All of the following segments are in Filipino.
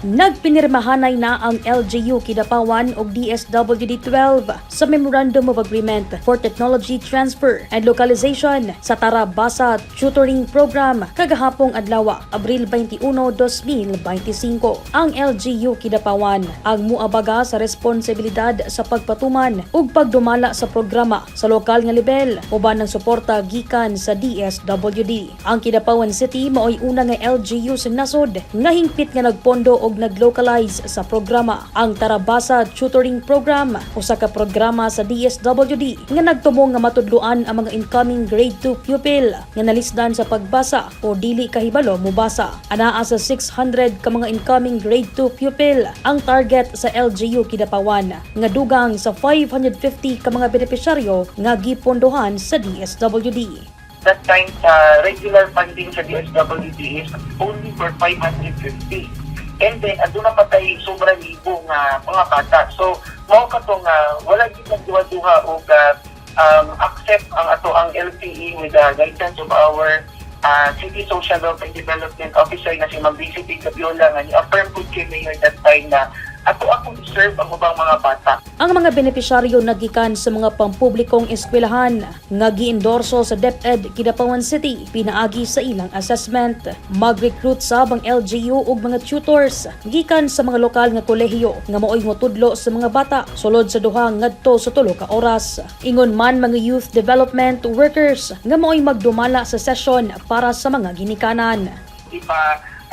Nagpinirmahanay na ang LGU-kidapawan o DSWD 12 sa Memorandum of Agreement for Technology Transfer and Localization sa Basa Tutoring Program kagahapong adlaw, Abril 21, 2025. Ang LGU-kidapawan ang muabaga sa responsibilidad sa pagpatuman ug pagdumala sa programa sa lokal nga level uban ng suporta gikan sa DSWD. Ang Kidapawan City maoy una nga LGU sa nasod nga hingpit nga nagpondo og nag-localize sa programa. Ang Basa Tutoring Program usa ka programa sa DSWD nga nagtumong nga matudloan ang mga incoming grade 2 pupil nga nalisdan sa pagbasa o dili kahibalo mubasa. Anaa sa 600 ka mga incoming grade 2 pupil ang target sa LGU-kidapawan nga dugang sa 550 ka mga benepisyaryo nga gipondohan sa DSWD. That time, regular funding sa DSWD is only for 550. And then, doon na patay sobrang libo nga mga bata. So, mao ka to nga, wala din nagduha-duha o accept ang LTE with the guidance of our City Social Welfare and Development Officer na si Mag-visiting Kabiola nga ni-affirm po kay Mayor that time na akong serve ang ubang mga bata. Ang mga benepisyaryo nagikan sa mga pampublikong eskwelahan nga giendorso sa DepEd Kidapawan City pinaagi sa ilang assessment. Mag-recruit sab ang LGU ug mga tutors gikan sa mga lokal nga kolehiyo nga maoy motudlo sa mga bata sulod sa duha ngadto sa 3 ka oras. Ingon man mga youth development workers nga maoy magdumala sa session para sa mga ginikanan.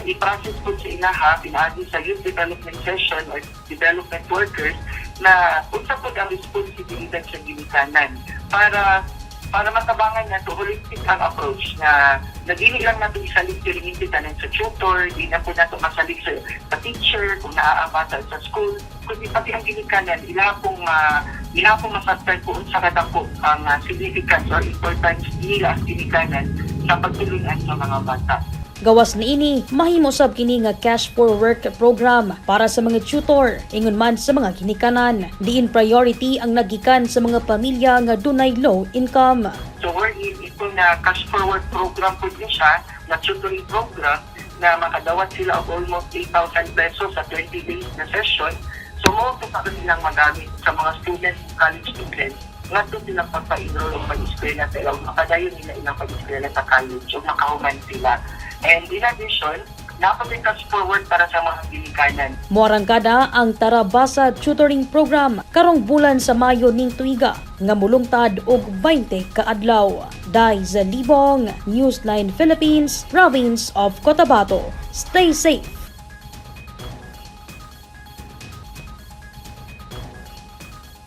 I-process po sa inaha, pinaagi sa youth development session or development workers na unsa po ang responsibilidad sa ginikanan para matabangan na to holistic ang approach na dili lang natin isalig tiringin sa tutor, di na po natin masalig sa teacher kung naaabasa sa school, kundi pati ang ginikanan, ila pong masastan po unsa kadako ang significance or importance nila ang ginikanan sa pagtulungan sa mga bata. Gawas niini, mahimo sab kini nga cash for work program para sa mga tutor, ingon man sa mga ginikanan. Diin priority ang nagikan sa mga pamilya nga dunay low income. So ito na cash for work program po din siya, na tutoring program na makadawat sila of almost 8,000 pesos sa 20 days na session. So mo ito sa kanilang magamit sa mga students, college students, nga ito silang pagpa-enroll o pag-eskwela sa ilang makadayon nila ilang pag-eskwela sa college o makahuman sila. And in addition, napag-cash forward para sa mga ginikanan. Moarangkada ang Basa Tutoring Program karong bulan sa Mayo ning tuiga nga mulungtad og 20 ka adlaw. Dai sa Libong, Newsline Philippines, Province of Cotabato. Stay safe